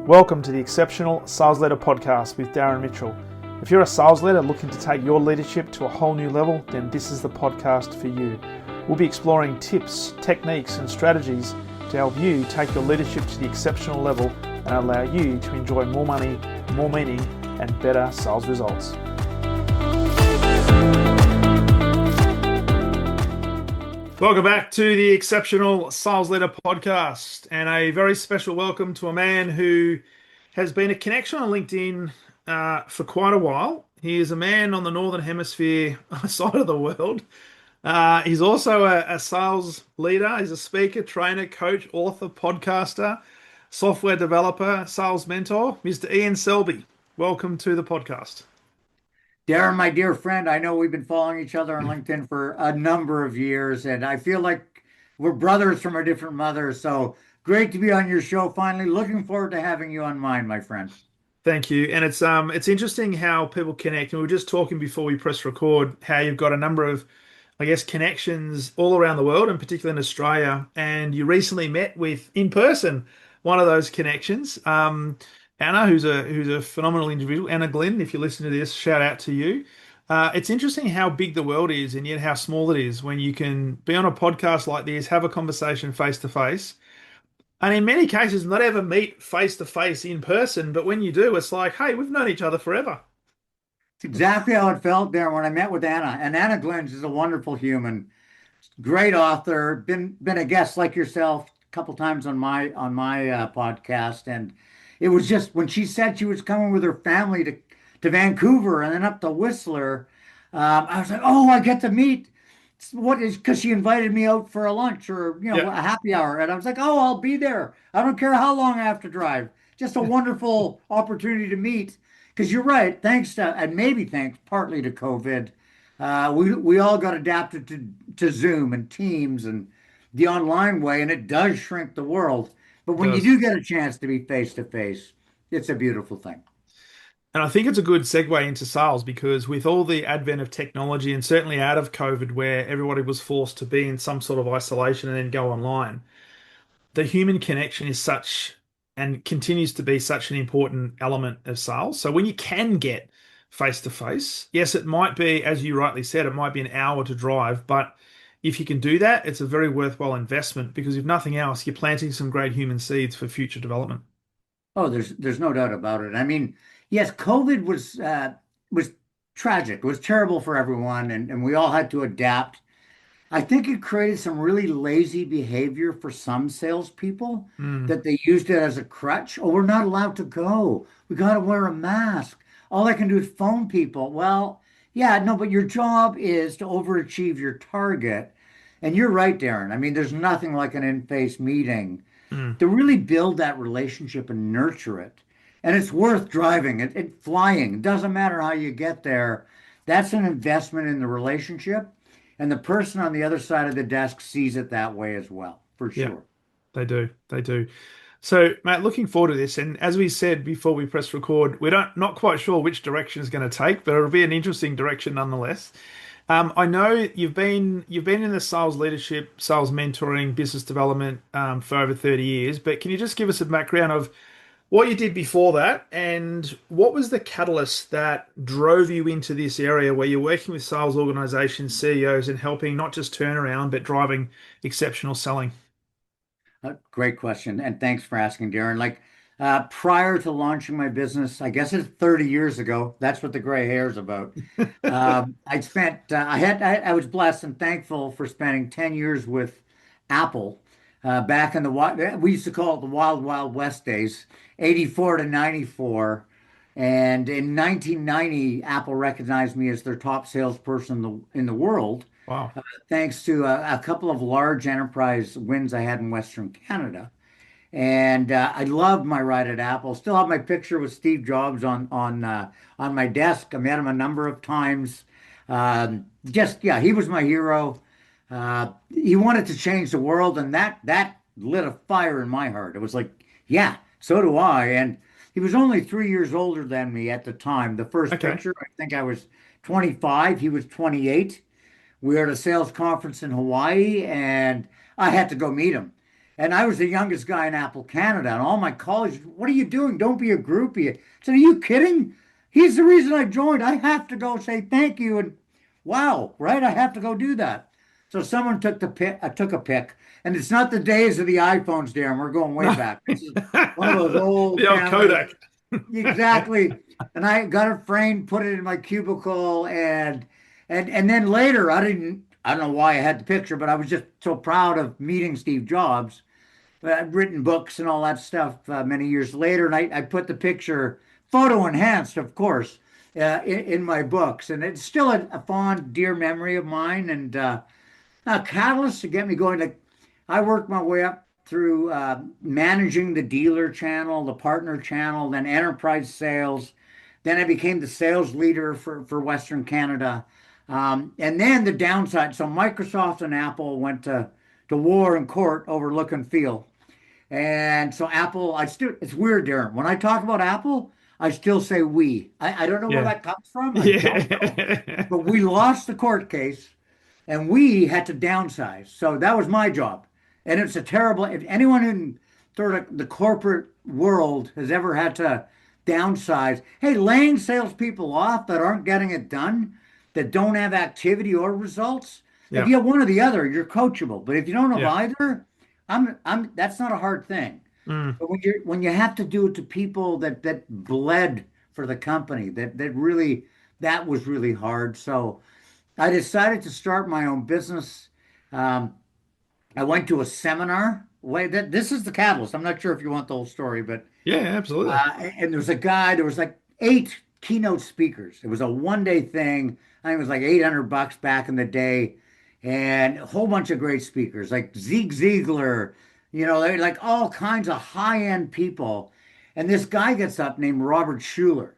Welcome to the Exceptional Sales Leader Podcast with Darren Mitchell. If you're a sales leader looking to take your leadership to a whole new level, then this is the podcast for you. We'll be exploring tips, techniques, and strategies to help you take your leadership to the exceptional level and allow you to enjoy more money, more meaning, and better sales results. Welcome back to the Exceptional Sales Leader Podcast, and a very special welcome to a man who has been a connection on LinkedIn for quite a while. He is a man on the Northern Hemisphere side of the world. He's also a sales leader. He's a speaker, trainer, coach, author, podcaster, software developer, sales mentor, Mr. Ian Selbie. Welcome to the podcast. Darren, my dear friend, I know we've been following each other on LinkedIn for a number of years, and I feel like we're brothers from a different mother. So great to be on your show finally. Looking forward to having you on mine, my friend. Thank you. And it's interesting how people connect. And we were just talking before we press record how you've got a number of, connections all around the world, and particularly in Australia. And you recently met with, in person, one of those connections. Anna, who's a phenomenal individual. Anna Glenn, if you listen to this, shout out to you. It's interesting how big the world is and yet how small it is when you can be on a podcast like this, have a conversation face to face, and in many cases not ever meet face to face in person. But when you do, it's like, hey, we've known each other forever. It's exactly how it felt, Darren, when I met with Anna. And Anna Glenn is a wonderful human, great author, been a guest like yourself a couple times on my podcast. And it was just when she said she was coming with her family to Vancouver and then up to Whistler, I was like, oh, I get to meet. What is, because she invited me out for a lunch or Yeah. a happy hour, and I was like, oh, I'll be there. I don't care how long I have to drive. Just a wonderful opportunity to meet. Because you're right, thanks to, and maybe thanks partly to COVID, we all got adapted to Zoom and Teams and the online way, and it does shrink the world. But It when you does. do get a chance to be face to face, it's a beautiful thing. And I think it's a good segue into sales because with all the advent of technology and certainly out of COVID, where everybody was forced to be in some sort of isolation and then go online, the human connection is such and continues to be such an important element of sales. So when you can get face to face, yes, it might be, as you rightly said, it might be an hour to drive, but if you can do that, it's a very worthwhile investment because if nothing else, you're planting some great human seeds for future development. Oh, there's no doubt about it. I mean, yes, COVID was tragic. It was terrible for everyone, and we all had to adapt. I think it created some really lazy behavior for some salespeople Mm, that they used it as a crutch. Oh, we're not allowed to go. We got to wear a mask. All I can do is phone people. Well, yeah, no, but your job is to overachieve your target. And you're right, Darren. I mean, there's nothing like an in-face meeting mm. to really build that relationship and nurture it. And it's worth driving it flying. It doesn't matter how you get there. That's an investment in the relationship. And the person on the other side of the desk sees it that way as well, for Yeah, sure. they do. They do. So, Matt, looking forward to this. And as we said before we press record, we're not quite sure which direction it's going to take, but it'll be an interesting direction nonetheless. I know you've been in the sales leadership, sales mentoring, business development for over 30 years, but can you just give us a background of what you did before that and what was the catalyst that drove you into this area where you're working with sales organizations, CEOs, and helping not just turn around, but driving exceptional selling? Great question. And thanks for asking, Darren. Prior to launching my business, I guess it's 30 years ago. That's what the gray hair is about. I was blessed and thankful for spending 10 years with Apple back in we used to call it the Wild Wild West days, 84 to 94. And in 1990, Apple recognized me as their top salesperson in the world, Wow. thanks to a couple of large enterprise wins I had in Western Canada. And I loved my ride at Apple. Still have my picture with Steve Jobs on my desk. I met him a number of times. Just yeah, he was my hero. He wanted to change the world, and that lit a fire in my heart. It was like, yeah, so do I. And he was only 3 years older than me at the time. The first Okay. picture, I think I was 25. He was 28. We were at a sales conference in Hawaii, and I had to go meet him. And I was the youngest guy in Apple Canada, and all my colleagues, what are you doing? Don't be a groupie. I said, are you kidding? He's the reason I joined. I have to go say thank you. And wow, right? I have to go do that. So someone took the pic, took a pic, and it's not the days of the iPhones, Darren. We're going way No. back. This is one of those old The old family, Kodak. exactly. And I got it framed, put it in my cubicle, and then later I don't know why I had the picture, but I was just so proud of meeting Steve Jobs. I've written books and all that stuff many years later, and I put the picture, photo enhanced, of course, in my books, and it's still a fond, dear memory of mine, and a catalyst to get me going. Like I worked my way up through managing the dealer channel, the partner channel, then enterprise sales. Then I became the sales leader for Western Canada. And then the downside. So Microsoft and Apple went to war and court over look and feel. And so Apple, it's weird, Darren. When I talk about Apple, I still say we. I don't know where Yeah. that comes from. I don't know. Yeah. But we lost the court case and we had to downsize. So that was my job. And it's a terrible, if anyone in sort of the corporate world has ever had to downsize, hey, laying salespeople off that aren't getting it done, that don't have activity or results, if Yeah. you have one or the other, you're coachable. But if you don't have Yeah. either, that's not a hard thing. Mm. But when you have to do it to people that bled for the company, that really that was really hard. So I decided to start my own business. Um, I went to a seminar. Wait, this is the catalyst. I'm not sure if you want the whole story, but Yeah, absolutely. and there was a guy. There was like 8 keynote speakers. It was a 1 day thing. I think it was like $800 back in the day, and a whole bunch of great speakers like Zig Ziglar. You know, they like all kinds of high-end people. And this guy gets up named Robert Schuller,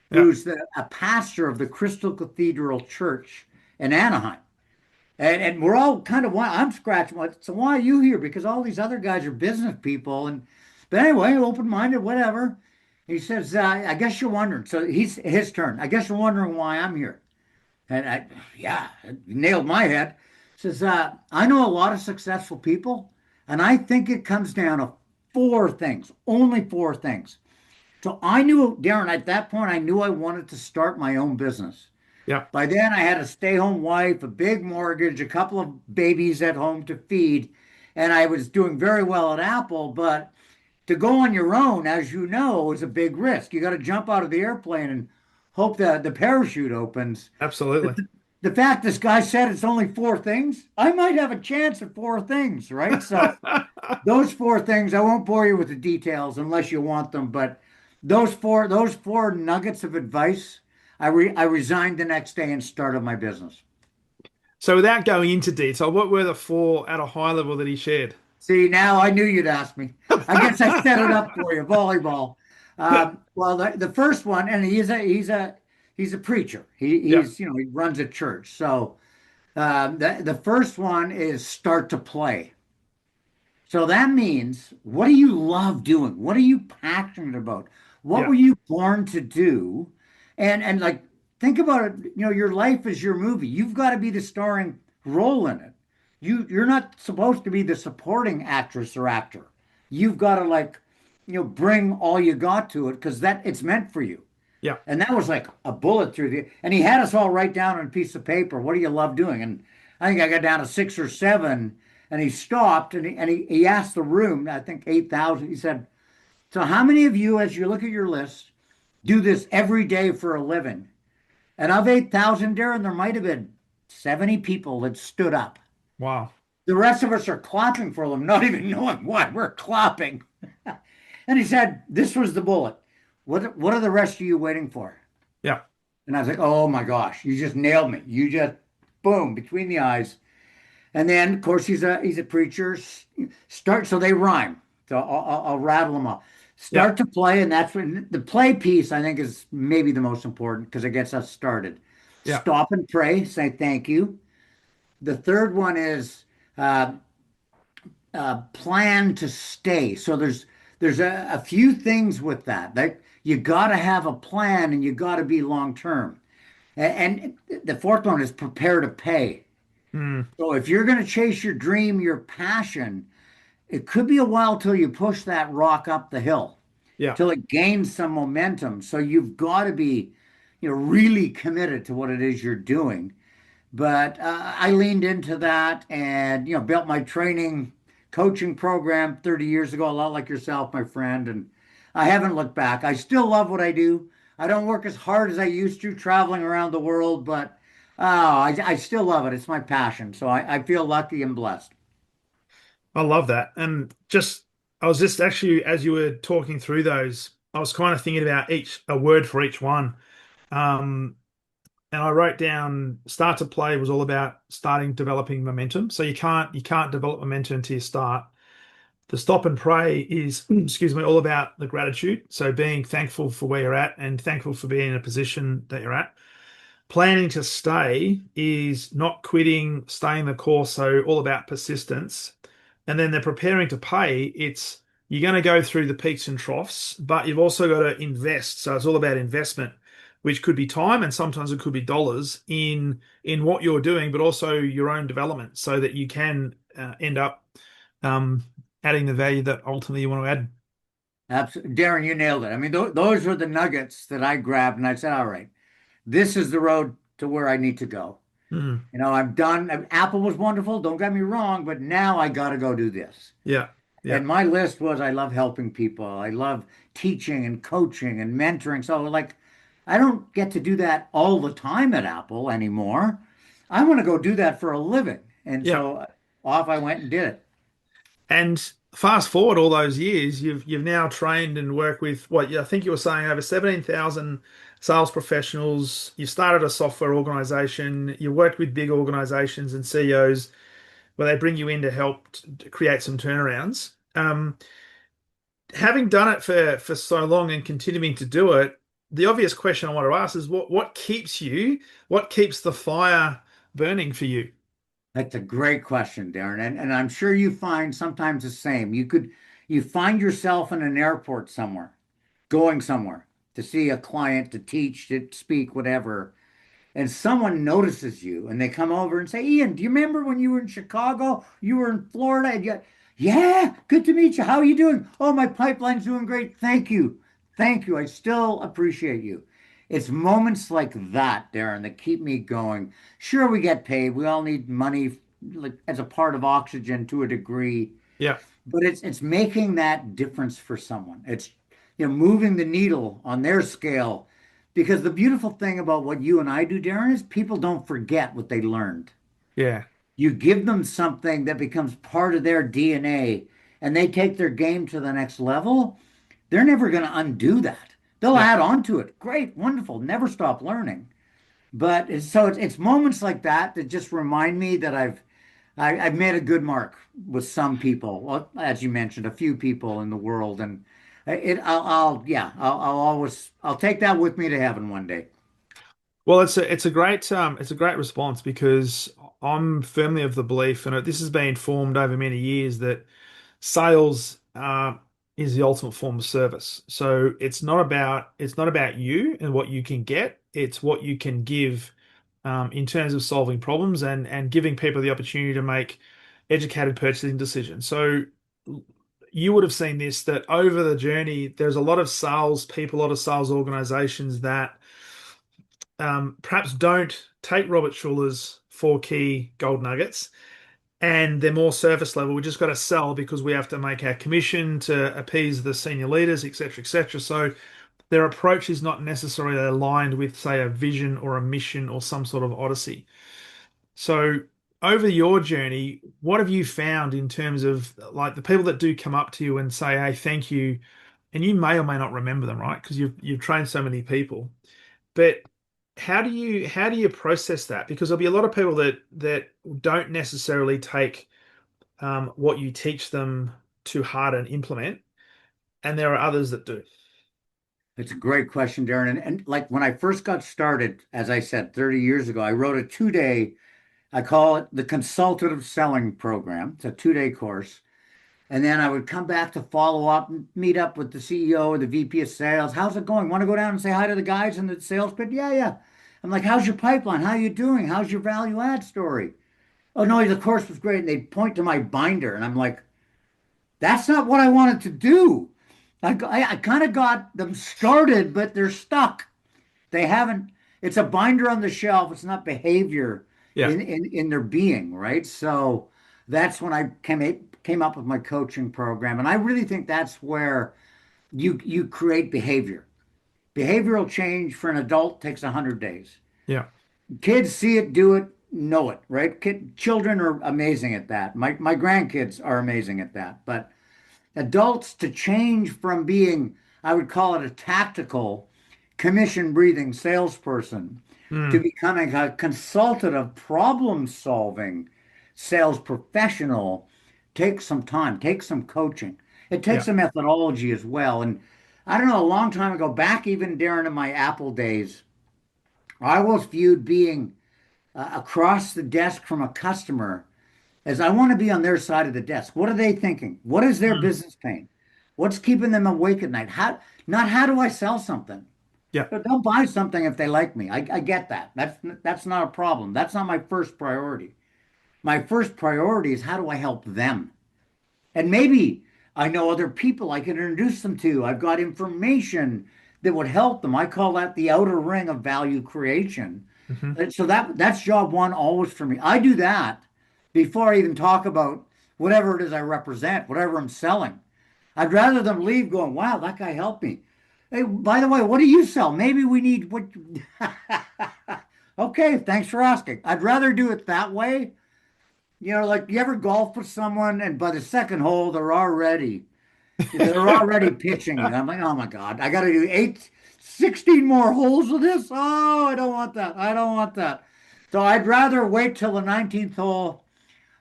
Yeah. who's a pastor of the Crystal Cathedral Church in Anaheim. And we're all kind of why I'm scratching. So why are you here? Because all these other guys are business people. And but anyway, open-minded, whatever. He says, I guess you're wondering. So he's his turn. I guess you're wondering why I'm here. And yeah, it nailed my head. Says, I know a lot of successful people, and I think it comes down to 4 things, only 4 things. So I knew, Darren, at that point, I knew I wanted to start my own business. Yeah. By then, I had a stay-home wife, a big mortgage, a couple of babies at home to feed, and I was doing very well at Apple. But to go on your own, as you know, is a big risk. You got to jump out of the airplane and hope that the parachute opens. Absolutely. But the fact this guy said it's only 4 things, I might have a chance at 4 things, right? So those 4 things, I won't bore you with the details unless you want them, but those four nuggets of advice, I resigned the next day and started my business. So without going into detail, what were the four at a high level that he shared? See, now I knew you'd ask me. I guess I set it up for you, volleyball. Well, the first one, and he's a preacher. Yeah. He runs a church. So the first one is start to play. So that means, what do you love doing? What are you passionate about? What Yeah. were you born to do? And like think about it, your life is your movie. You've got to be the starring role in it. You're not supposed to be the supporting actress or actor. You've got to like, bring all you got to it because that it's meant for you. Yeah. And that was like a bullet through the, and he had us all write down on a piece of paper, what do you love doing? And I think I got down to 6 or 7 and he stopped and he asked the room, I think 8,000, he said, so how many of you, as you look at your list, do this every day for a living? And of 8,000, Darren, there might have been 70 people that stood up. Wow. The rest of us are clapping for them, not even knowing why we're clapping. And he said, this was the bullet. What are the rest of you waiting for? Yeah. And I was like, oh my gosh, you just nailed me. You just boom between the eyes. And then, of course, he's a preacher. So they rhyme. So I'll rattle them off. Yeah. Start to play, and that's when the play piece I think is maybe the most important because it gets us started. Yeah. Stop and pray. Say thank you. The third one is uh, plan to stay. So there's a few things with that. Like you got to have a plan, and you got to be long term. And the fourth one is prepare to pay. Mm. So if you're going to chase your dream, your passion, it could be a while till you push that rock up the hill, Yeah. till it gains some momentum. So you've got to be, really committed to what it is you're doing. But I leaned into that and, built my training coaching program 30 years ago, a lot like yourself, my friend. And I haven't looked back. I still love what I do. I don't work as hard as I used to traveling around the world, but I still love it. It's my passion. So I feel lucky and blessed. I love that. And I was just actually, as you were talking through those, I was kind of thinking about a word for each one. Um, and I wrote down start to play was all about starting developing momentum. So you can't develop momentum until you start. The stop and pray is, excuse me, all about the gratitude. So being thankful for where you're at and thankful for being in a position that you're at. Planning to stay is not quitting, staying the course. So all about persistence. And then they're preparing to pay. It's you're going to go through the peaks and troughs, but you've also got to invest. So it's all about investment, which could be time and sometimes it could be dollars in what you're doing, but also your own development, so that you can end up um, adding the value that ultimately you want to add. Absolutely. Darren, you nailed it. I mean, those were the nuggets that I grabbed and I said, all right, this is the road to where I need to go. Mm. I'm done. Apple was wonderful, don't get me wrong, but now I got to go do this. Yeah, yeah, And my list was I love helping people. I love teaching and coaching and mentoring. So, like, I don't get to do that all the time at Apple anymore. I want to go do that for a living. And yeah. so off I went and did it. And fast forward all those years, you've now trained and worked with what I think you were saying over 17,000 sales professionals. You started a software organization. You worked with big organizations and CEOs where they bring you in to help create some turnarounds. Having done it for so long and continuing to do it, the obvious question I want to ask is what keeps the fire burning for you? That's a great question, Darren. And I'm sure you find sometimes the same. You find yourself in an airport somewhere, going somewhere to see a client, to teach, to speak, whatever. And someone notices you and they come over and say, Ian, do you remember when you were in Chicago? You were in Florida? And you, yeah, good to meet you. How are you doing? Oh, my pipeline's doing great. Thank you. Thank you. I still appreciate you. It's moments like that, Darren, that keep me going. Sure, we get paid. We all need money like as a part of oxygen to a degree, Yeah, but it's making that difference for someone. It's moving the needle on their scale. Because the beautiful thing about what you and I do, Darren, is people don't forget what they learned. yeah, You give them something that becomes part of their DNA and they take their game to the next level, they're never going to undo that. They'll yeah. add on to it. Great, wonderful, never stop learning. But it's moments like that that just remind me that I've made a good mark with some people. Well, as you mentioned, a few people in the world, and I'll always I'll take that with me to heaven one day. Well, it's a great response because I'm firmly of the belief, and this has been formed over many years, that sales is the ultimate form of service. So it's not about you and what you can get. It's what you can give in terms of solving problems and giving people the opportunity to make educated purchasing decisions. So you would have seen this that over the journey, there's a lot of sales people, a lot of sales organizations that perhaps don't take Robert Schuller's four key gold nuggets, and they're more surface level. We just got to sell because we have to make our commission to appease the senior leaders, etc., etc. So their approach is not necessarily aligned with, say, a vision or a mission or some sort of odyssey. So over your journey, what have you found in terms of like the people that do come up to you and say, "Hey, thank you," and you may or may not remember them, right? Because you've trained so many people. But how do you process that? Because there'll be a lot of people that don't necessarily take what you teach them to heart and implement, and there are others that do. It's a great question, Darren. And like when I first got started, as I said 30 years ago, I wrote a 2 day, I call it the consultative selling program. It's a 2 day course. And then I would come back to follow up, meet up with the CEO or the VP of sales. How's it going? Want to go down and say hi to the guys in the sales pit? Yeah, yeah. I'm like, how's your pipeline? How you doing? How's your value add story? Oh no, the course was great. And they'd point to my binder, and I'm like, That's not what I wanted to do. I kind of got them started, but they're stuck. They haven't, it's a binder on the shelf. It's not behavior Yeah, in their being, right? So that's when I came up with my coaching program. And I really think that's where you create behavior. Behavioral change for an adult takes 100 days. yeah, Kids see it, do it, know it, right? Children are amazing at that. My grandkids are amazing at that. But adults to change from being, I would call it a tactical, commission breathing salesperson to mm, becoming a consultative, problem solving sales professional takes some time, takes some coaching. It yeah, takes a methodology as well. And I don't know, a long time ago, back even during my Apple days, I was viewed being across the desk from a customer as I want to be on their side of the desk. What are they thinking? What is their mm, business pain? What's keeping them awake at night? Not how do I sell something? yeah, But they'll buy something if they like me. I get that. That's not a problem. That's not my first priority. My first priority is how do I help them? And maybe I know other people I can introduce them to. I've got information that would help them. I call that the outer ring of value creation. hmm, And so that's job one always for me. I do that before I even talk about whatever it is I represent, whatever I'm selling. I'd rather them leave going, wow, that guy helped me. Hey, by the way, what do you sell? Maybe we need what. Okay, thanks for asking. I'd rather do it that way. Like you ever golf with someone and by the second hole, they're already pitching you. I'm like, oh my God, I got to do 16 more holes of this. Oh, I don't want that. I don't want that. So I'd rather wait till the 19th hole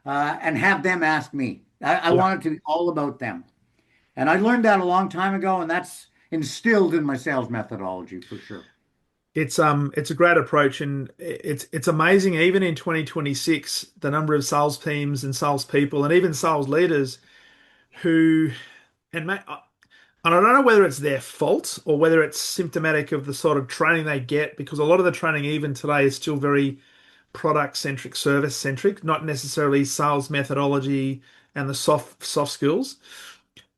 and have them ask me. I yeah. want it to be all about them. And I learned that a long time ago, and that's instilled in my sales methodology for sure. It's a great approach, and it's amazing. Even in 2026, the number of sales teams and sales people, and even sales leaders who, and ma and I don't know whether it's their fault or whether it's symptomatic of the sort of training they get, because a lot of the training even today is still very product centric, service centric, not necessarily sales methodology and the soft skills.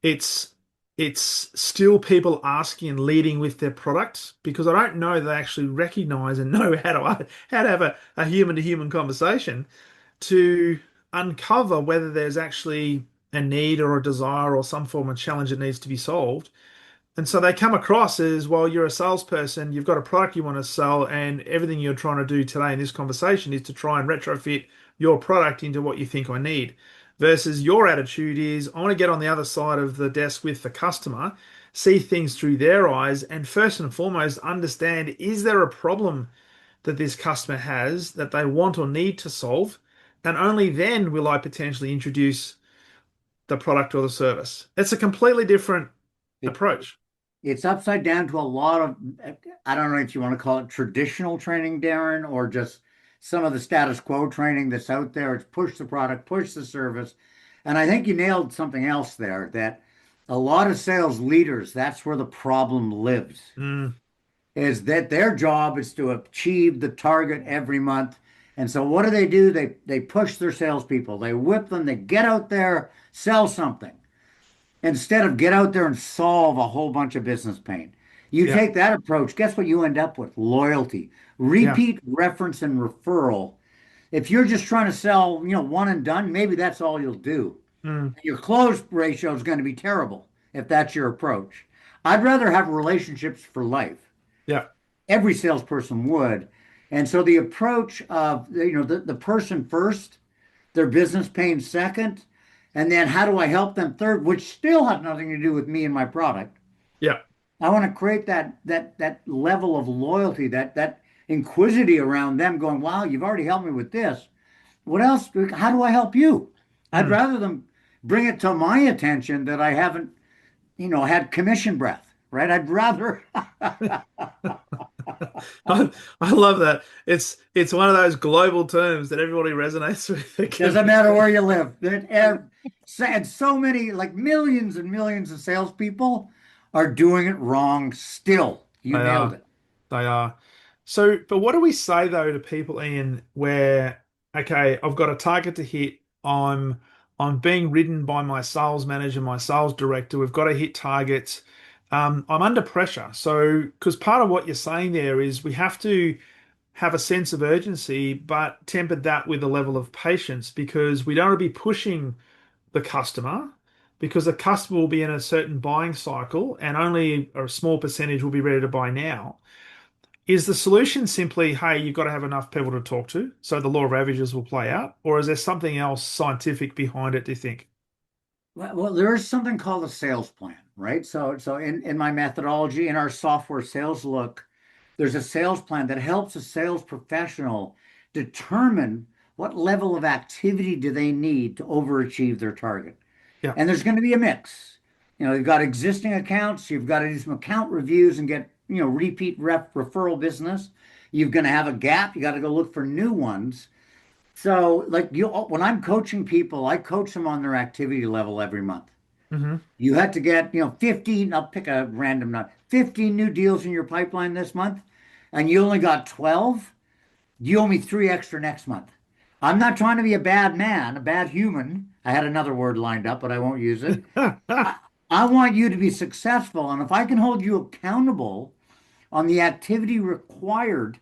It's it's still people asking and leading with their product because I don't know they actually recognize and know how to have a human to human conversation to uncover whether there's actually a need or a desire or some form of challenge that needs to be solved. And so they come across as, well, you're a salesperson, you've got a product you want to sell, and everything you're trying to do today in this conversation is to try and retrofit your product into what you think I need. Versus your attitude is, I want to get on the other side of the desk with the customer, see things through their eyes, and first and foremost, understand, is there a problem that this customer has that they want or need to solve? And only then will I potentially introduce the product or the service. It's a completely different It, approach. it's upside down to a lot of, I don't know if you want to call it traditional training, Darren, or just some of the status quo training that's out there. It's push the product, push the service. And I think you nailed something else there that a lot of sales leaders, that's where the problem lives. Mm, Is that their job is to achieve the target every month. And so what do? They push their salespeople, they whip them, they get out there, sell something instead of get out there and solve a whole bunch of business pain. You yeah. take that approach, guess what you end up with? Loyalty, Yeah. repeat, reference, and referral. If you're just trying to sell, one and done, maybe that's all you'll do. Mm, Your close ratio is going to be terrible if that's your approach. I'd rather have relationships for life. yeah. Every salesperson would. And so the approach of the person first, their business pain second, and then how do I help them third, which still has nothing to do with me and my product. Yeah. I want to create that level of loyalty, that inquisitivity around them going, wow, you've already helped me with this. What else? How do I help you? I'd Mm. rather them bring it to my attention that I haven't, had commission breath, right? I'd rather I love that. It's one of those global terms that everybody resonates with. doesn't matter where you live. And so many, like millions and millions of salespeople are doing it wrong still. You They nailed are. it. They are. So, but what do we say though to people, Ian, where, okay, I've got a target to hit. I'm being ridden by my sales manager, my sales director. We've got to hit targets. I'm under pressure. So, because part of what you're saying there is we have to have a sense of urgency, but tempered that with a level of patience because we don't want to be pushing the customer because the customer will be in a certain buying cycle and only a small percentage will be ready to buy now. Is the solution simply, hey, you've got to have enough people to talk to, so the law of averages will play out? Or is there something else scientific behind it, do you think? Well, there is something called a sales plan, right? So in my methodology, in our software sales look, there's a sales plan that helps a sales professional determine what level of activity do they need to overachieve their target. Yeah. And there's going to be a mix. You've got existing accounts, you've got to do some account reviews and get, repeat referral business. You're going to have a gap, you got to go look for new ones. So, like when I'm coaching people, I coach them on their activity level every month. Hmm. You had to get, 15, I'll pick a random number, 15 new deals in your pipeline this month, and you only got 12. You owe me three extra next month. I'm not trying to be a bad man, a bad human. I had another word lined up, but I won't use it. I, I want you to be successful. And if I can hold you accountable on the activity required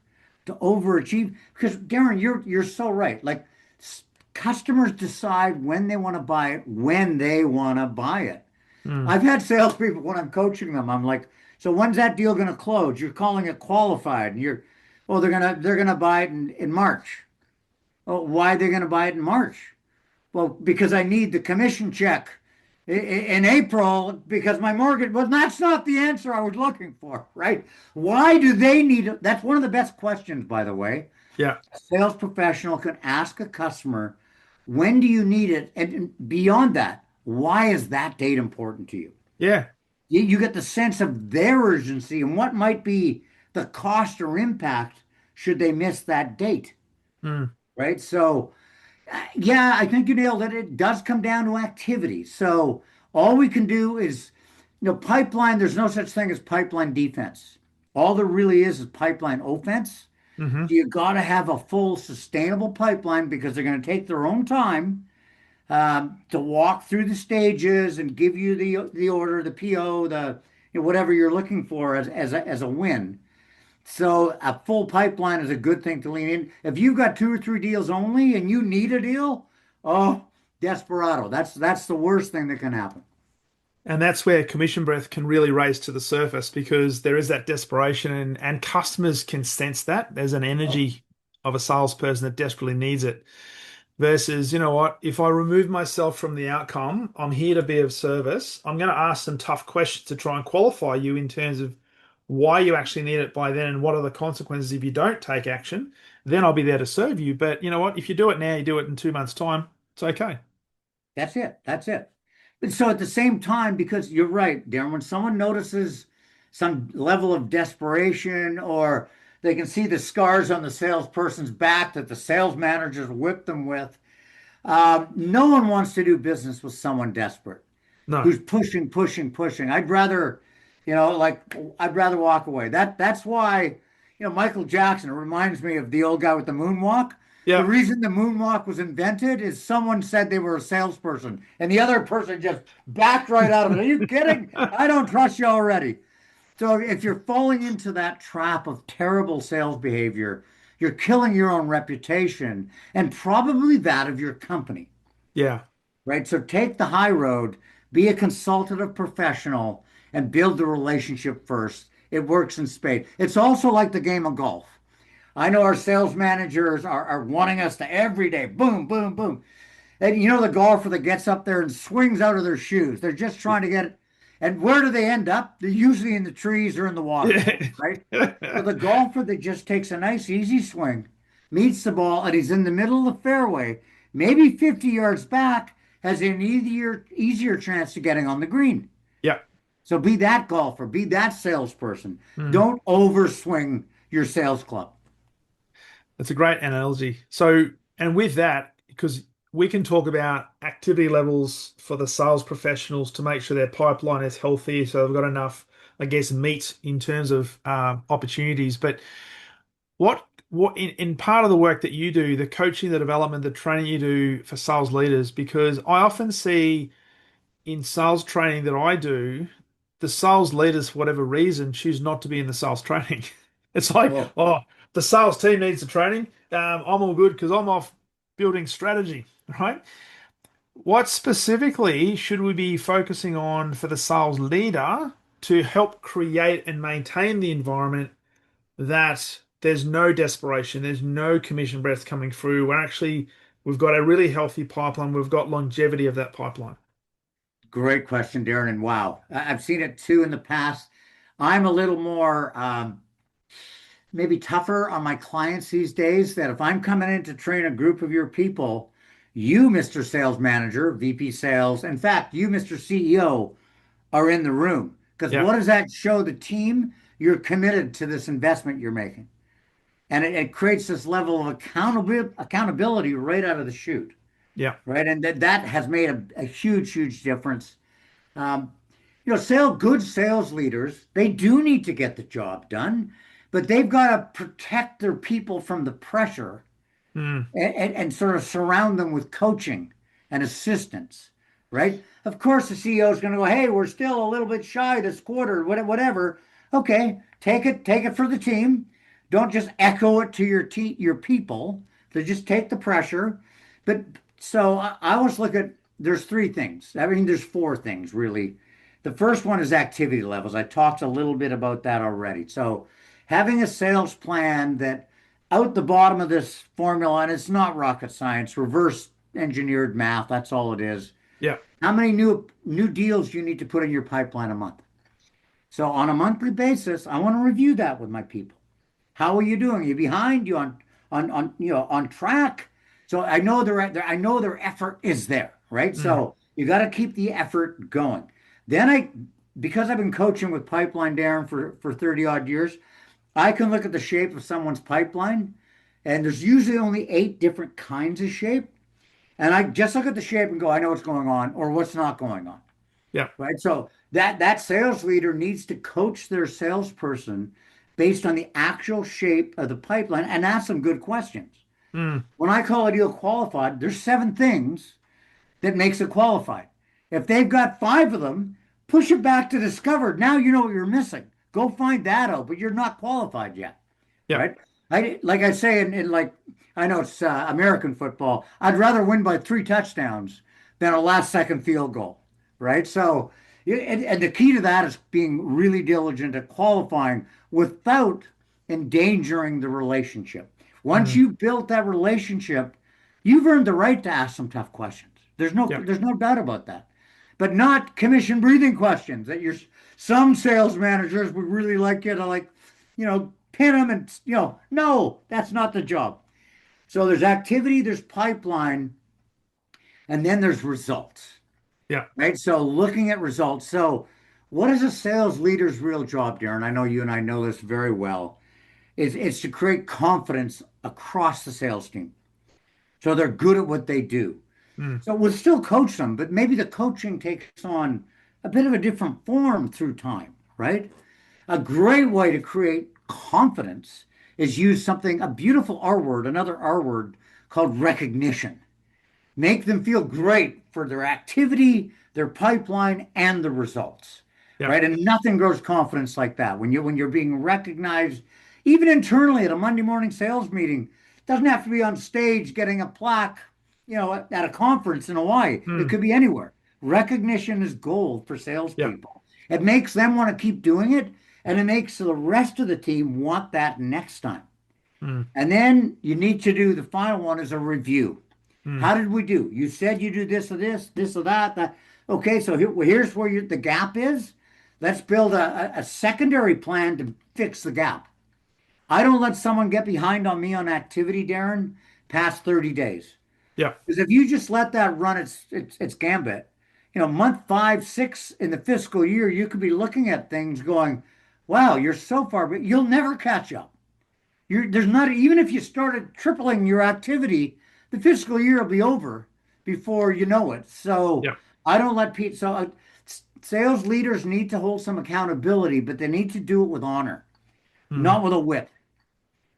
to overachieve, because Darren, you're so right. Like customers decide when they want to buy it, when they want to buy it. Mm. I've had salespeople when I'm coaching them, I'm like, so when's that deal going to close? You're calling it qualified, and oh, they're gonna buy it in March. Oh, why are they gonna buy it in March? Well, because I need the commission check in April because my mortgage. Well, that's not the answer I was looking for, right? Why do they need it? That's one of the best questions, by the way. Yeah. A sales professional can ask a customer, when do you need it? And beyond that, why is that date important to you? Yeah. You get the sense of their urgency and what might be the cost or impact should they miss that date, Mm. right? So, yeah, I think you nailed it. It does come down to activity. So, all we can do is, pipeline, there's no such thing as pipeline defense. All there really is pipeline offense. Hmm. So, you got to have a full sustainable pipeline because they're going to take their own time to walk through the stages and give you the order, the PO, whatever you're looking for as a win. So a full pipeline is a good thing to lean in. If you've got two or three deals only and you need a deal, oh, desperado. That's the worst thing that can happen. And that's where commission breath can really raise to the surface because there is that desperation and customers can sense that. There's an Oh, energy of a salesperson that desperately needs it. Versus, you know what, if I remove myself from the outcome, I'm here to be of service. I'm going to ask some tough questions to try and qualify you in terms of why you actually need it by then and what are the consequences if you don't take action. Then I'll be there to serve you. But you know what, if you do it now, you do it in 2 months' time, it's okay. that's it. That's it. But so at the same time, because you're right, Darren, when someone notices some level of desperation or they can see the scars on the salesperson's back that the sales managers whipped them with, no one wants to do business with someone desperate No. who's pushing, pushing, pushing. I'd rather walk away. That's why, Michael Jackson, it reminds me of the old guy with the moonwalk. The Yeah. reason the moonwalk was invented is someone said they were a salesperson, and the other person just backed right out of it. Are you kidding? I don't trust you already. So if you're falling into that trap of terrible sales behavior, you're killing your own reputation and probably that of your company, Yeah. right? So take the high road, be a consultative professional, and build the relationship first. It works in spades. It's also like the game of golf. I know our sales managers are wanting us to every day, boom, boom, boom. And the golfer that gets up there and swings out of their shoes. They're just trying to get it. And where do they end up? They're usually in the trees or in the water, right? So Yeah. the golfer that just takes a nice easy swing, meets the ball, and he's in the middle of the fairway, maybe 50 yards back, has an easier chance of getting on the green. Yeah. So be that golfer, be that salesperson. Mm. Don't overswing your sales club. That's a great analogy. So, and with that, because we can talk about activity levels for the sales professionals to make sure their pipeline is healthy, so they've got enough, I guess, meat in terms of opportunities. But what what in part of the work that you do, the coaching, the development, the training you do for sales leaders, because I often see in sales training that I do, the sales leaders, for whatever reason, choose not to be in the sales training. It's like, Oh, oh, the sales team needs the training. I'm all good because I'm off building strategy, right? What specifically should we be focusing on for the sales leader to help create and maintain the environment that there's no desperation, there's no commission breath coming through. We've got a really healthy pipeline, we've got longevity of that pipeline. great question, Darren. And wow, I've seen it too in the past. I'm a little more maybe tougher on my clients these days that if I'm coming in to train a group of your people, you, Mr. Sales Manager, VP Sales, in fact, you, Mr. CEO, are in the room. Because Yeah, what does that show the team? You're committed to this investment you're making. And it creates this level of accountability right out of the chute, yeah. right? And that has made a huge, huge difference. Um, good sales leaders, they do need to get the job done, but they've got to protect their people from the pressure Mm, and sort of surround them with coaching and assistance, right? Of course, the CEO is going to go, hey, we're still a little bit shy this quarter, whatever. Okay, take it for the team. Don't just echo it to your people. So just take the pressure. But so I always look at there's three things. I mean, there's four things really. The first one is activity levels. I talked a little bit about that already. So having a sales plan that out the bottom of this formula, and it's not rocket science, reverse engineered math, that's all it is. yeah. How many new deals you need to put in your pipeline a month? So on a monthly basis, I want to review that with my people. How are you doing? Are you behind? You on on track? So I know their effort is there, right? Mm, So you got to keep the effort going. Then because I've been coaching with pipeline Darren for 30 odd years, I can look at the shape of someone's pipeline, and there's usually only 8 different kinds of shape. And I just look at the shape and go, I know what's going on or what's not going on. yeah. Right. So that sales leader needs to coach their salesperson based on the actual shape of the pipeline and ask them good questions. Mm, When I call a deal qualified, there's 7 things that makes it qualified. If they've got 5 of them, push it back to discovered. Now you know what you're missing. Go find that out, but you're not qualified yet, yeah. right? Like I say in like I know it's American football. I'd rather win by 3 touchdowns than a last second field goal, right? So, and the key to that is being really diligent at qualifying without endangering the relationship. Once Mm, you've built that relationship, you've earned the right to ask some tough questions. yeah. There's no doubt about that. But not commission breathing questions that you're some sales managers would really like you to like, pin them and no, that's not the job. So there's activity, there's pipeline, and then there's results, Yeah. right? So looking at results. So what is a sales leader's real job, Darren? I know you and I know this very well. It's to create confidence across the sales team. So they're good at what they do. Mm, So we'll still coach them, but maybe the coaching takes on a bit of a different form through time, right? A great way to create confidence is use something, a beautiful R word, another R word called recognition. Make them feel great for their activity, their pipeline, and the results, yeah. right? And nothing grows confidence like that. When you're being recognized, even internally at a Monday morning sales meeting, it doesn't have to be on stage getting a plaque, at a conference in Hawaii. It Mm, could be anywhere. Recognition is gold for yeah. salespeople. It makes them want to keep doing it, and it makes the rest of the team want that next time. Mm, And then you need to do the final one is a review. mm, How did we do? You said you do this or that. Okay, so here's where the gap is. Let's build a secondary plan to fix the gap. I don't let someone get behind on me on activity, Darren, past 30 days. yeah. Because if you just let that run its gambit, month 5, 6 in the fiscal year, you could be looking at things going, wow, you're so far, but you'll never catch up. There's not even if you started tripling your activity, the fiscal year will be over before you know it. So Yeah. I don't let people. So sales leaders need to hold some accountability, but they need to do it with honor, Mm, not with a whip.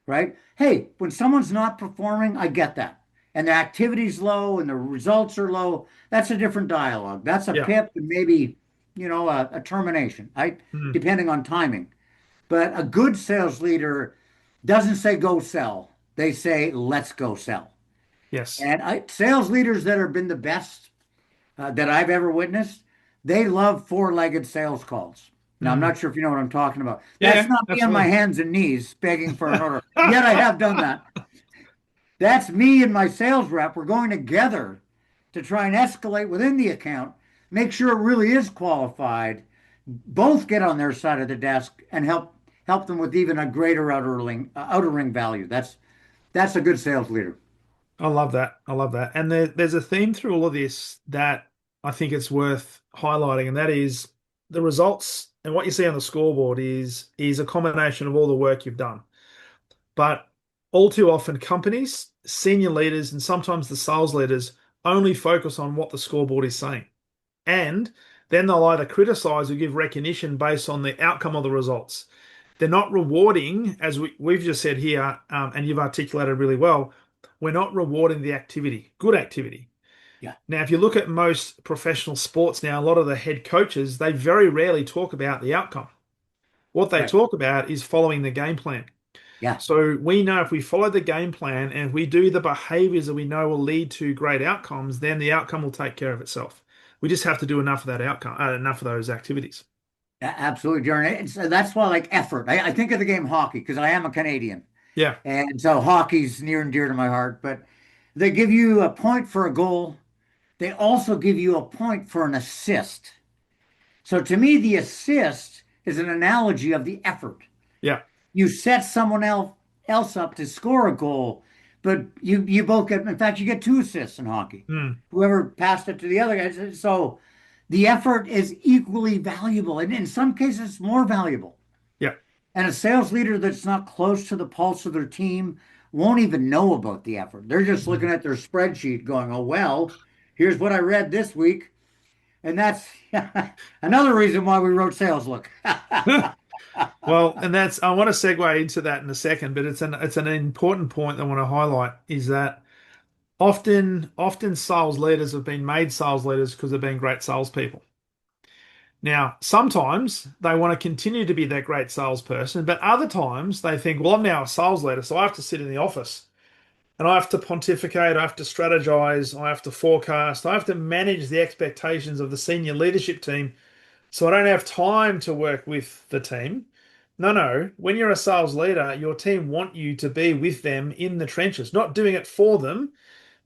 right? Hey, when someone's not performing, I get that. And the activity's low and the results are low. That's a different dialogue. That's a Yeah. pip and maybe, a termination, right? Mm. Depending on timing. But a good sales leader doesn't say go sell. They say let's go sell. Yes. And sales leaders that have been the best that I've ever witnessed, they love four-legged sales calls. Now, I'm Mm. not sure if you know what I'm talking about. Yeah, That's yeah, not me on my absolutely. hands and knees begging for an order. Yet I have done that. That's me and my sales rep. We're going together to try and escalate within the account, make sure it really is qualified, both get on their side of the desk and help them with even a greater outer ring value. That's a good sales leader. I love that. I love that. And there's a theme through all of this that I think it's worth highlighting, and that is the results and what you see on the scoreboard is a combination of all the work you've done. But all too often, companies, senior leaders, and sometimes the sales leaders only focus on what the scoreboard is saying. And then they'll either criticize or give recognition based on the outcome of the results. They're not rewarding, as we've just said here, and you've articulated really well, we're not rewarding the activity, good activity. Yeah, Now, if you look at most professional sports now, a lot of the head coaches, they very rarely talk about the outcome. What they right. talk about is following the game plan. Yeah. So we know if we follow the game plan and if we do the behaviors that we know will lead to great outcomes, then the outcome will take care of itself. We just have to do enough of that outcome, enough of those activities. Absolutely, Darren. That's why I like effort. I think of the game hockey because I am a Canadian. Yeah. And so hockey's near and dear to my heart. But they give you a point for a goal. They also give you a point for an assist. So to me, the assist is an analogy of the effort. Yeah. You set someone else up to score a goal, but you both get, in fact, you get two assists in hockey. Mm. Whoever passed it to the other guy. So the effort is equally valuable, and in some cases, more valuable. Yeah. And a sales leader that's not close to the pulse of their team won't even know about the effort. They're just looking Mm. at their spreadsheet going, oh, well, here's what I read this week. And that's another reason why we wrote sales look. Well, and that's I want to segue into that in a second, but it's an important point I want to highlight is that often sales leaders have been made sales leaders because they've been great salespeople. Now, sometimes they want to continue to be that great salesperson, but other times they think, well, I'm now a sales leader, so I have to sit in the office and I have to pontificate, I have to strategize, I have to forecast, I have to manage the expectations of the senior leadership team, so I don't have time to work with the team. No, no. When you're a sales leader, your team want you to be with them in the trenches, not doing it for them,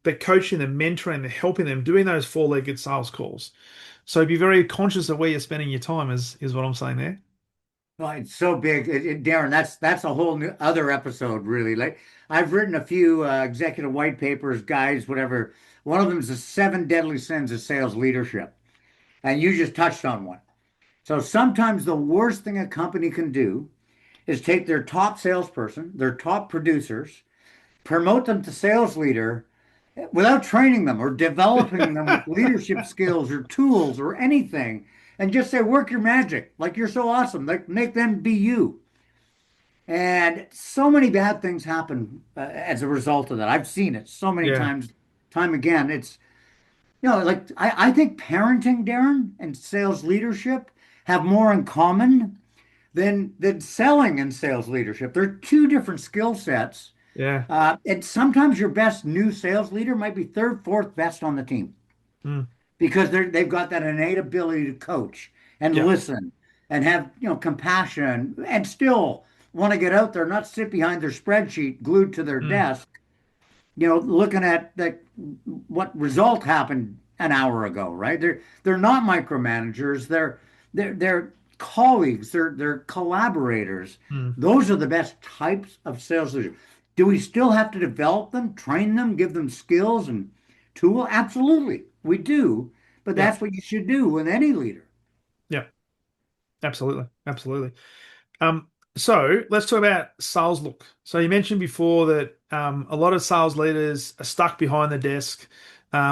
but coaching them, mentoring them, helping them, doing those four-legged sales calls. So be very conscious of where you're spending your time, is what I'm saying there. Well, it's so big, Darren. That's a whole new other episode, really. Like I've written a few executive white papers, guides, whatever. One of them is the seven deadly sins of sales leadership, and you just touched on one. So sometimes the worst thing a company can do is take their top salesperson, their top producers, promote them to sales leader without training them or developing them with leadership skills or tools or anything, and just say, work your magic. Like you're so awesome. Like make them be you. And so many bad things happen as a result of that. I've seen it so many Yeah, times, time again. It's, like I think parenting, Darren, and sales leadership have more in common than selling and sales leadership. They're two different skill sets. yeah, And sometimes your best new sales leader might be third, fourth best on the team mm, because they've got that innate ability to coach and yeah, listen and have, compassion and still want to get out there, not sit behind their spreadsheet glued to their mm, desk, looking at what result happened an hour ago, right? They're not micromanagers. They're colleagues. They're collaborators. mm, Those are the best types of sales leaders. Do we still have to develop them, train them, give them skills and tool? Absolutely, we do. But yeah, that's what you should do with any leader. yeah. Absolutely, absolutely. Um, so let's talk about sales look. So you mentioned before that a lot of sales leaders are stuck behind the desk.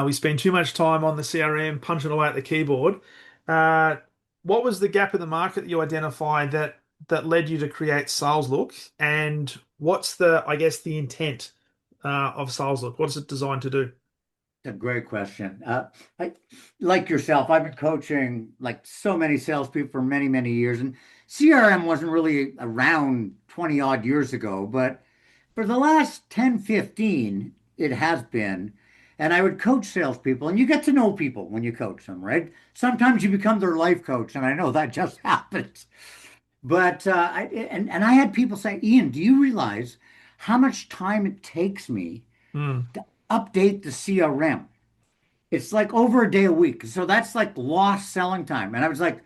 We spend too much time on the CRM, punching away at the keyboard. Uh, what was the gap in the market that you identified that that led you to create Sales Look, and what's the, I guess, the intent of Sales Look? What's it designed to do? A great question. Like yourself, I've been coaching like so many salespeople for many, many years, and CRM wasn't really around 20 odd years ago, but for the last 10, 15, it has been. And I would coach salespeople, and you get to know people when you coach them, right? Sometimes you become their life coach, and I know that just happens. But and I had people say, Ian, do you realize how much time it takes me Mm, to update the CRM? It's like over a day a week. So that's like lost selling time. And I was like,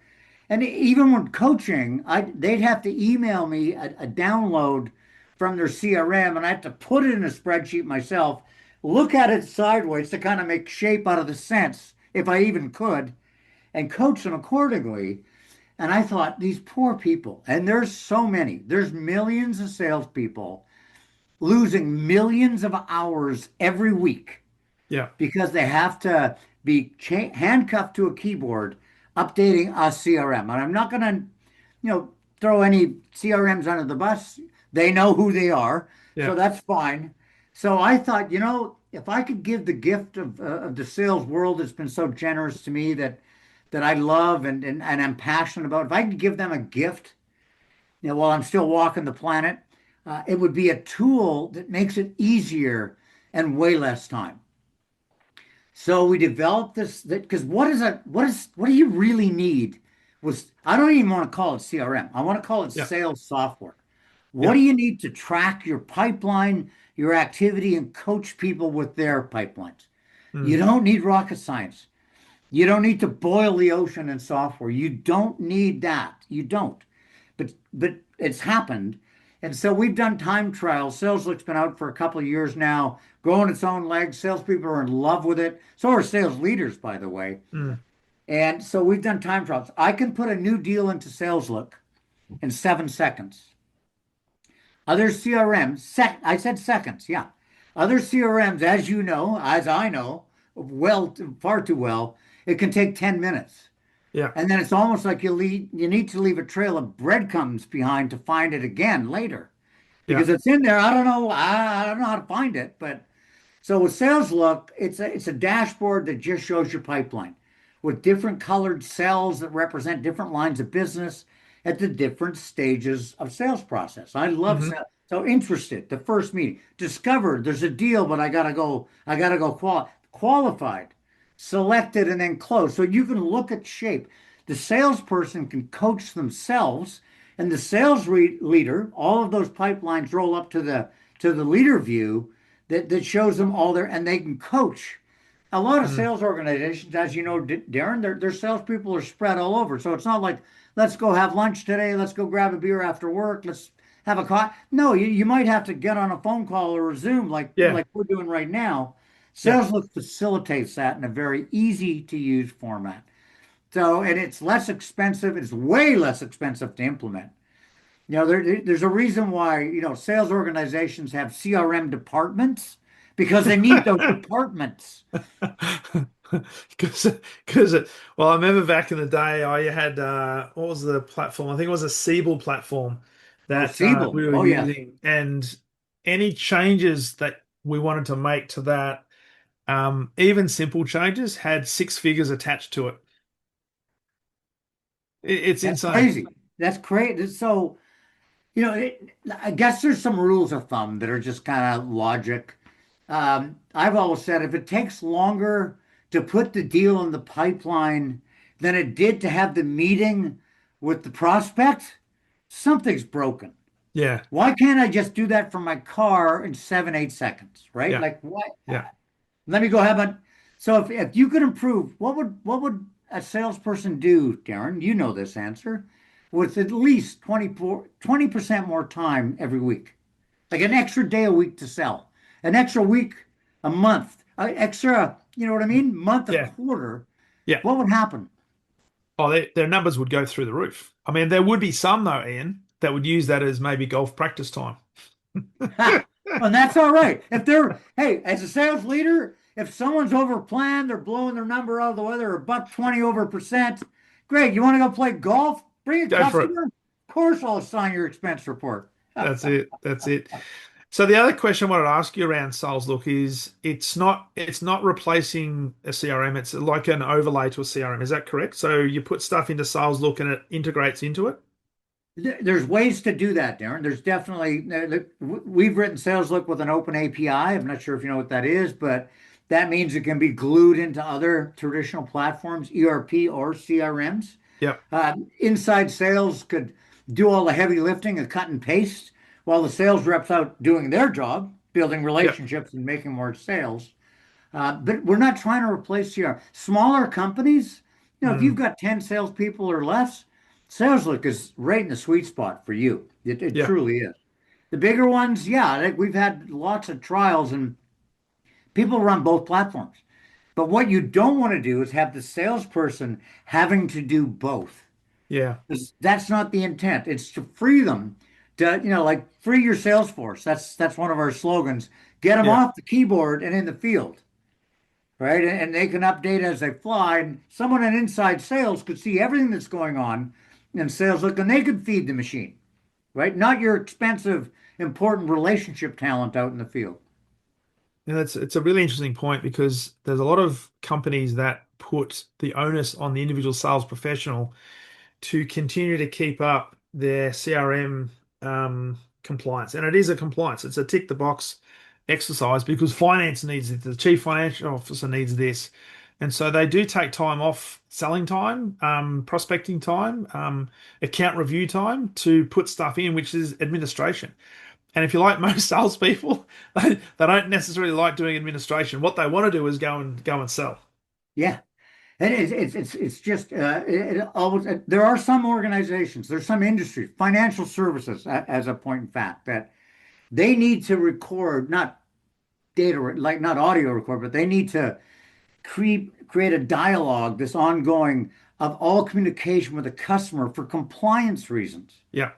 and even when coaching, they'd have to email me a download from their CRM, and I had to put it in a spreadsheet myself, look at it sideways to kind of make shape out of the sense, if I even could, and coach them accordingly. And I thought, these poor people, and there's so many, there's millions of salespeople losing millions of hours every week yeah, because they have to be handcuffed to a keyboard updating a CRM. And I'm not going to, throw any CRMs under the bus. They know who they are, yeah, so that's fine. So I thought, if I could give the gift of the sales world that's been so generous to me that I love and I'm passionate about, if I could give them a gift, while I'm still walking the planet, it would be a tool that makes it easier and way less time. So we developed this that because what do you really need was I don't even want to call it CRM. I want to call it yeah, sales software. What yeah. do you need to track your pipeline, your activity, and coach people with their pipelines? You Mm, don't need rocket science. You don't need to boil the ocean in software. You don't need that. You don't. But it's happened. And so we've done time trials. SalesLook's been out for a couple of years now, growing its own legs. Salespeople are in love with it. So are sales leaders, by the way. mm, And so we've done time trials. I can put a new deal into SalesLook in 7 seconds. Other CRMs, I said seconds, yeah. Other CRMs, as you know, as I know, well, far too well, it can take 10 minutes. yeah, And then it's almost like you need to leave a trail of breadcrumbs behind to find it again later yeah. because it's in there. I don't know how to find it, but so with Sales Look, it's a dashboard that just shows your pipeline with different colored cells that represent different lines of business at the different stages of sales process. I love Hmm. sales. So interested, the first meeting, discovered there's a deal, but I gotta go qualified, selected, and then closed. So you can look at shape. The salesperson can coach themselves, and the sales leader, all of those pipelines roll up to the leader view that shows them all their, and they can coach. A lot of Mm, sales organizations, as you know, Darren, their salespeople are spread all over. So it's not like, let's go have lunch today, let's go grab a beer after work, let's have a coffee. No, you might have to get on a phone call or a Zoom like yeah, we're doing right now. yeah. SalesLook facilitates that in a very easy to use format. So, and it's less expensive, it's way less expensive to implement. There's a reason why, sales organizations have CRM departments because they need those departments. Because, because well, I remember back in the day, I had what was the platform? I think it was a Siebel platform Oh, that Siebel. we were Oh, yes. using, and any changes that we wanted to make to that, even simple changes, had six figures attached to it. It's That's insane. crazy. That's crazy. So, I guess there's some rules of thumb that are just kind of logic. I've always said if it takes longer to put the deal in the pipeline than it did to have the meeting with the prospect, something's broken. Yeah, Why can't I just do that from my car in 7, 8 seconds, right? yeah, Like what? yeah. Let me go have a. So if you could improve, what would a salesperson do, Darren? You know this answer, with at least 20% more time every week, like an extra day a week to sell, an extra week a month, extra, you know what I mean? Month a Yeah, quarter. yeah. What would happen? Oh, their numbers would go through the roof. I mean, there would be some though, Ian, that would use that as maybe golf practice time. Ha! And that's all right. If they're, hey, as a sales leader, if someone's over planned, they're blowing their number out of the weather, or buck 20 over percent, Greg, you want to go play golf? Bring a Go for it. customer. course I'll sign your expense report. That's it. That's it. So the other question I wanted to ask you around sales look is it's not replacing a CRM. It's like an overlay to a CRM. Is that correct? So you put stuff into sales look and it integrates into it? There's ways to do that, Darren. There's definitely, we've written Sales Look with an open API. I'm not sure if you know what that is, but that means it can be glued into other traditional platforms, ERP or CRMs. Yep. Inside sales could do all the heavy lifting and cut and paste while the sales reps out doing their job, building Yep. relationships and making more sales. But we're not trying to replace CRM. Smaller companies, if you've Mm. got 10 salespeople or less, SalesLook is right in the sweet spot for you. It Yep. truly is. The bigger ones, yeah, like we've had lots of trials and people run both platforms. But what you don't want to do is have the salesperson having to do both. Yeah. 'Cause that's not the intent. It's to free them to, like free your sales force. That's one of our slogans. Get them Yeah. off the keyboard and in the field, right? And they can update as they fly. And someone in inside sales could see everything that's going on in sales look, and they could feed the machine, right? Not your expensive, important relationship talent out in the field. And it's a really interesting point because there's a lot of companies that put the onus on the individual sales professional to continue to keep up their CRM compliance. And it is a compliance. It's a tick the box exercise because finance needs it. The chief financial officer needs this. And so they do take time off selling time, prospecting time, account review time to put stuff in, which is administration. And if you like most salespeople, they don't necessarily like doing administration. What they want to do is go and sell. Yeah. And it's just it always there are some organizations, there's some industries, financial services as a point in fact that they need to record not data like not audio record, but they need to create a dialogue, this ongoing of all communication with the customer for compliance reasons. Yeah.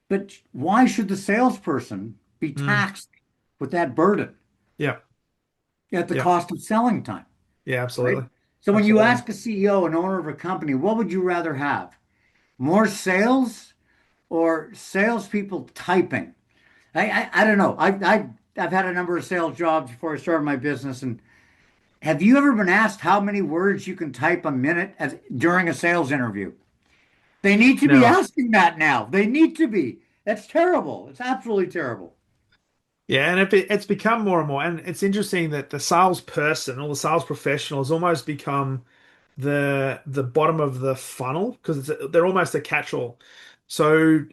But why should the salesperson be Mm. taxed with that burden Yeah. at the Yeah. cost of selling time, Yeah. right? Absolutely. So when you Absolutely. ask a CEO, an owner of a company, what would you rather have? More sales or salespeople typing? I don't know. I've had a number of sales jobs before I started my business, and have you ever been asked how many words you can type a minute during a sales interview? They need to be Never. asking that now. They need to be. That's terrible. It's absolutely terrible. Yeah, and it's become more and more, and it's interesting that the salesperson or the sales professional has almost become the bottom of the funnel because they're almost a catch-all. So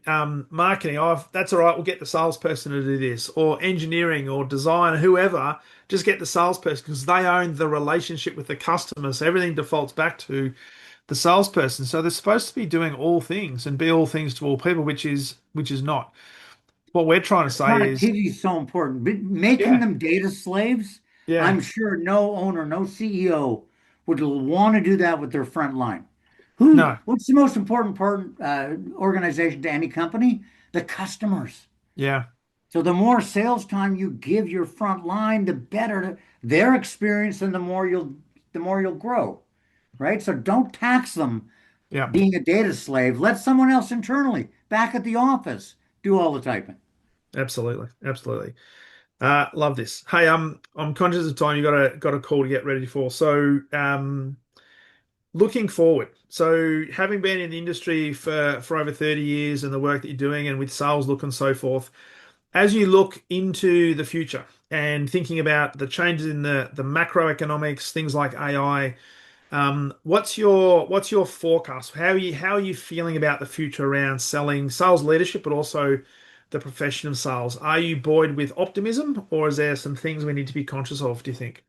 marketing, oh, that's all right, we'll get the salesperson to do this, or engineering or design, whoever, just get the salesperson because they own the relationship with the customer. So everything defaults back to the salesperson. So they're supposed to be doing all things and be all things to all people, which is not. What we're trying to say is, Productivity is so important. But making yeah, them data slaves, yeah, I'm sure no owner, no CEO would want to do that with their front line. Who, no, what's the most important part, organization to any company? The customers. yeah, So the more sales time you give your front line, the better their experience and the more you'll grow, right? So don't tax them yeah. being a data slave. Let someone else internally back at the office do all the typing. Absolutely, absolutely. Love this. Hey, I'm conscious of time. You got a call to get ready for. So, looking forward. So, having been in the industry for over 30 years and the work that you're doing and with sales look and so forth, as you look into the future and thinking about the changes in the macroeconomics, things like AI, what's your forecast? How are you feeling about the future around selling, sales leadership, but also the profession of sales? Are you buoyed with optimism, or is there some things we need to be conscious of, do you think?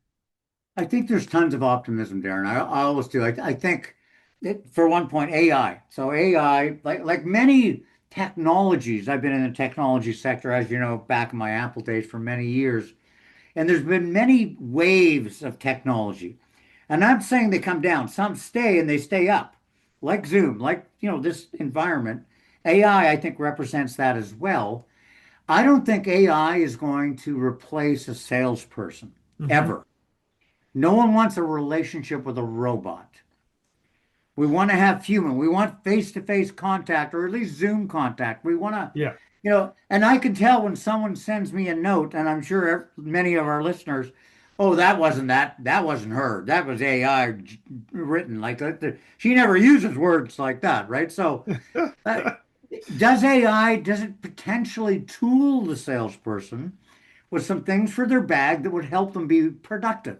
I think there's tons of optimism, Darren. I always do. I think that for one point, AI. So AI, like many technologies, I've been in the technology sector, as you know, back in my Apple days for many years. And there's been many waves of technology. And I'm saying they come down. Some stay and they stay up, like Zoom, like, this environment. AI, I think, represents that as well. I don't think AI is going to replace a salesperson Hmm. ever. No one wants a relationship with a robot. We want to have human. We want face-to-face contact or at least Zoom contact. We want to, Yeah. and I can tell when someone sends me a note, and I'm sure many of our listeners, oh, that wasn't her. That was AI written. Like she never uses words like that, right? So, uh, does it potentially tool the salesperson with some things for their bag that would help them be productive?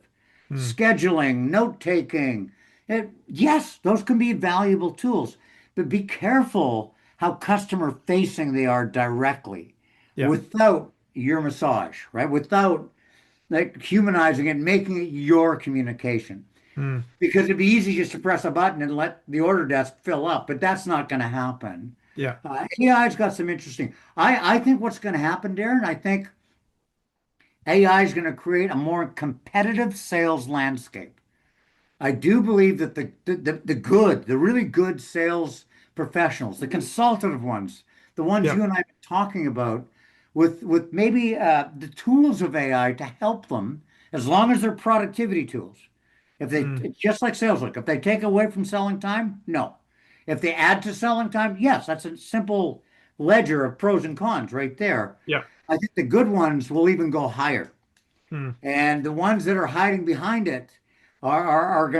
Mm. Scheduling, note taking. Yes, those can be valuable tools, but be careful how customer facing they are directly Yeah. without your massage, right? Without like humanizing it, making it your communication. Mm. Because it'd be easy just to press a button and let the order desk fill up, but that's not going to happen. Yeah. AI's got some interesting. I think what's going to happen, Darren, I think AI is going to create a more competitive sales landscape. I do believe that the really good sales professionals, the consultative ones, the ones Yeah. you and I have been talking about, with maybe the tools of AI to help them, as long as they're productivity tools. If they Mm. just like sales, look, if they take away from selling time, no. If they add to selling time, yes, that's a simple ledger of pros and cons right there. Yeah. I think the good ones will even go higher. Mm. And the ones that are hiding behind it are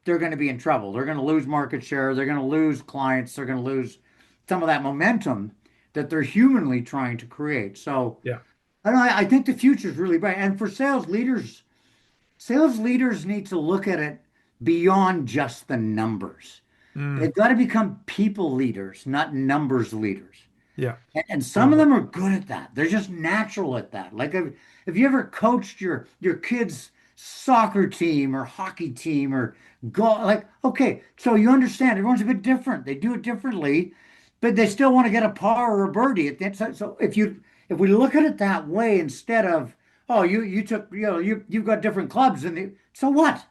they're gonna be in trouble. They're gonna lose market share. They're gonna lose clients. They're gonna lose some of that momentum that they're humanly trying to create. So Yeah. I don't know, I think the future is really bright. And for sales leaders need to look at it beyond just the numbers. Mm. They've got to become people leaders, not numbers leaders. Yeah. And I some love of that. them are good at that. They're just natural at that. Like if you ever coached your kids' soccer team or hockey team or go like, okay, so you understand everyone's a bit different. They do it differently, but they still want to get a par or a birdie at the end. So if we look at it that way instead of, oh, you took, you've got different clubs and so what?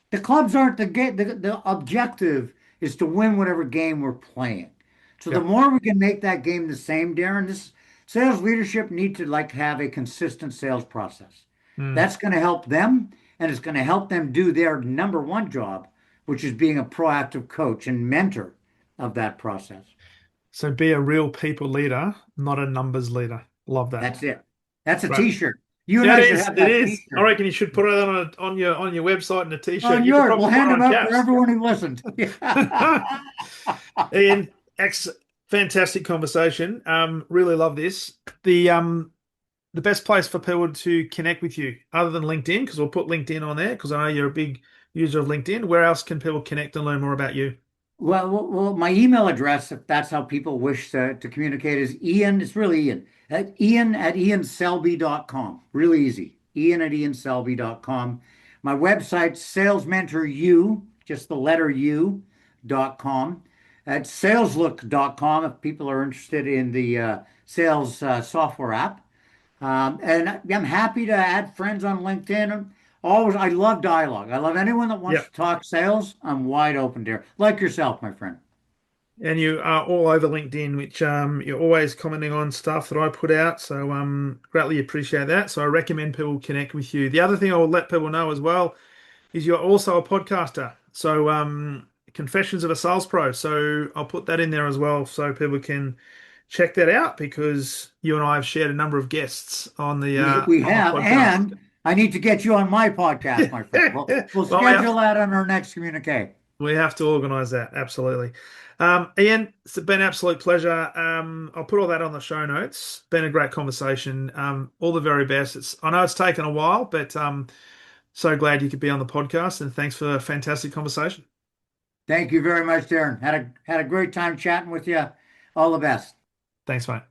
The clubs aren't the game. The objective is to win whatever game we're playing. So the Yeah. more we can make that game the same, Darren, this sales leadership need to like have a consistent sales process. Mm. That's going to help them, and it's going to help them do their number one job, which is being a proactive coach and mentor of that process. So be a real people leader, not a numbers leader. Love that. That's it. That's a Right. t-shirt. You and Yeah, it I should is. have It that is. I t-shirt reckon you should put it on your website and a t-shirt. on You could yours. We'll probably put hand it them on out for caps. everyone who listened. Ian, fantastic conversation. Really love this. The best place for people to connect with you, other than LinkedIn, because we'll put LinkedIn on there, because I know you're a big user of LinkedIn. Where else can people connect and learn more about you? Well, my email address, if that's how people wish to communicate, is Ian. It's really Ian. Ian at ianselby.com. Really easy. Ian at ianselby.com. My website, salesmentoru, just the letter U.com. At saleslook.com if people are interested in the sales software app. And I'm happy to add friends on LinkedIn. Always, I love dialogue. I love anyone that wants Yeah. to talk sales. I'm wide open there, like yourself, my friend. And you are all over LinkedIn, which you're always commenting on stuff that I put out. So greatly appreciate that. So I recommend people connect with you. The other thing I will let people know as well is you're also a podcaster. So Confessions of a Sales Pro. So I'll put that in there as well so people can check that out because you and I have shared a number of guests We on the have, podcast. and I need to get you on my podcast, my friend. We'll Well, schedule that on our next communique. we have to organise that. Absolutely. Ian, it's been an absolute pleasure. I'll put all that on the show notes. Been a great conversation. All the very best. I know it's taken a while, but so glad you could be on the podcast and thanks for a fantastic conversation. Thank you very much, Darren. Had a great time chatting with you. All the best. Thanks, mate.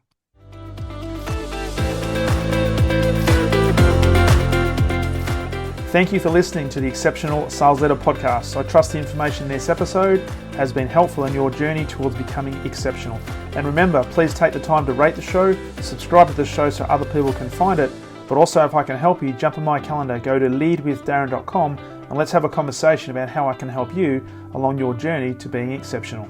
Thank you for listening to the Exceptional Sales Leader podcast. I trust the information in this episode has been helpful in your journey towards becoming exceptional. And remember, please take the time to rate the show, subscribe to the show so other people can find it. But also, if I can help you, jump on my calendar, go to leadwithdarren.com and let's have a conversation about how I can help you along your journey to being exceptional.